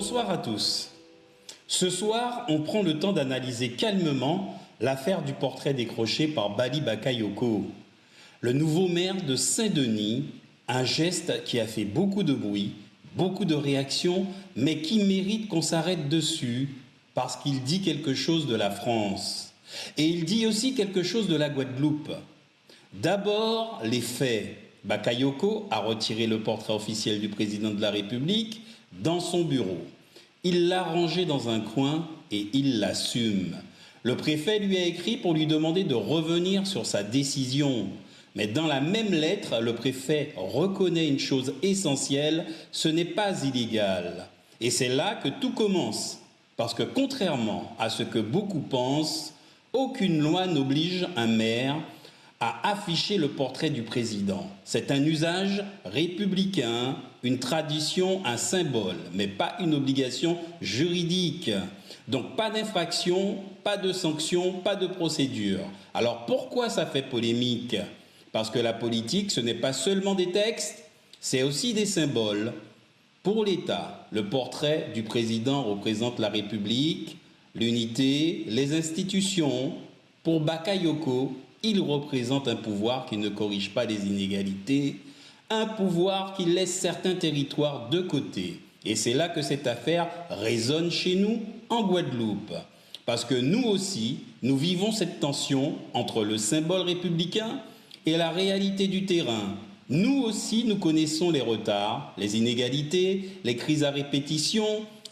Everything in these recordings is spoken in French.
Bonsoir à tous. Ce soir, on prend le temps d'analyser calmement l'affaire du portrait décroché par Bali Bakayoko, le nouveau maire de Saint-Denis, un geste qui a fait beaucoup de bruit, beaucoup de réactions, mais qui mérite qu'on s'arrête dessus parce qu'il dit quelque chose de la France. Et il dit aussi quelque chose de la Guadeloupe. D'abord, les faits. Bakayoko a retiré le portrait officiel du président de la République dans son bureau. Il l'a rangé dans un coin et il l'assume. Le préfet lui a écrit pour lui demander de revenir sur sa décision. Mais dans la même lettre, le préfet reconnaît une chose essentielle, ce n'est pas illégal. Et c'est là que tout commence. Parce que contrairement à ce que beaucoup pensent, aucune loi n'oblige un maire à afficher le portrait du président. C'est un usage républicain, une tradition, un symbole, mais pas une obligation juridique. Donc pas d'infraction, pas de sanction, pas de procédure. Alors pourquoi ça fait polémique? Parce que la politique, ce n'est pas seulement des textes, c'est aussi des symboles. Pour l'État, le portrait du président représente la République, l'unité, les institutions. Pour Bakayoko, il représente un pouvoir qui ne corrige pas les inégalités, un pouvoir qui laisse certains territoires de côté. Et c'est là que cette affaire résonne chez nous, en Guadeloupe. Parce que nous aussi, nous vivons cette tension entre le symbole républicain et la réalité du terrain. Nous aussi, nous connaissons les retards, les inégalités, les crises à répétition,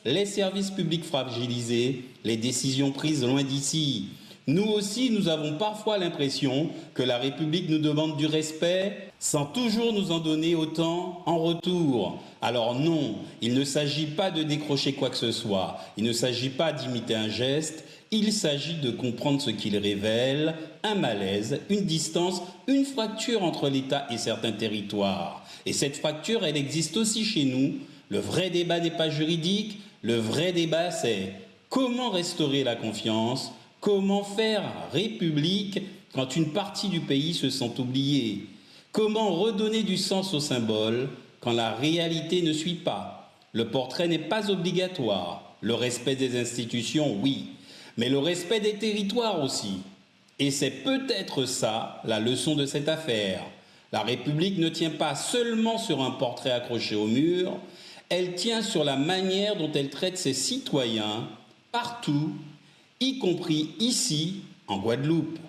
les services publics fragilisés, les décisions prises loin d'ici. Nous aussi, nous avons parfois l'impression que la République nous demande du respect sans toujours nous en donner autant en retour. Alors non, il ne s'agit pas de décrocher quoi que ce soit, il ne s'agit pas d'imiter un geste, il s'agit de comprendre ce qu'il révèle, un malaise, une distance, une fracture entre l'État et certains territoires. Et cette fracture, elle existe aussi chez nous. Le vrai débat n'est pas juridique, le vrai débat c'est comment restaurer la confiance. Comment faire République quand une partie du pays se sent oubliée? Comment redonner du sens au symbole quand la réalité ne suit pas? Le portrait n'est pas obligatoire. Le respect des institutions, oui. Mais le respect des territoires aussi. Et c'est peut-être ça la leçon de cette affaire. La République ne tient pas seulement sur un portrait accroché au mur, elle tient sur la manière dont elle traite ses citoyens partout, y compris ici, en Guadeloupe.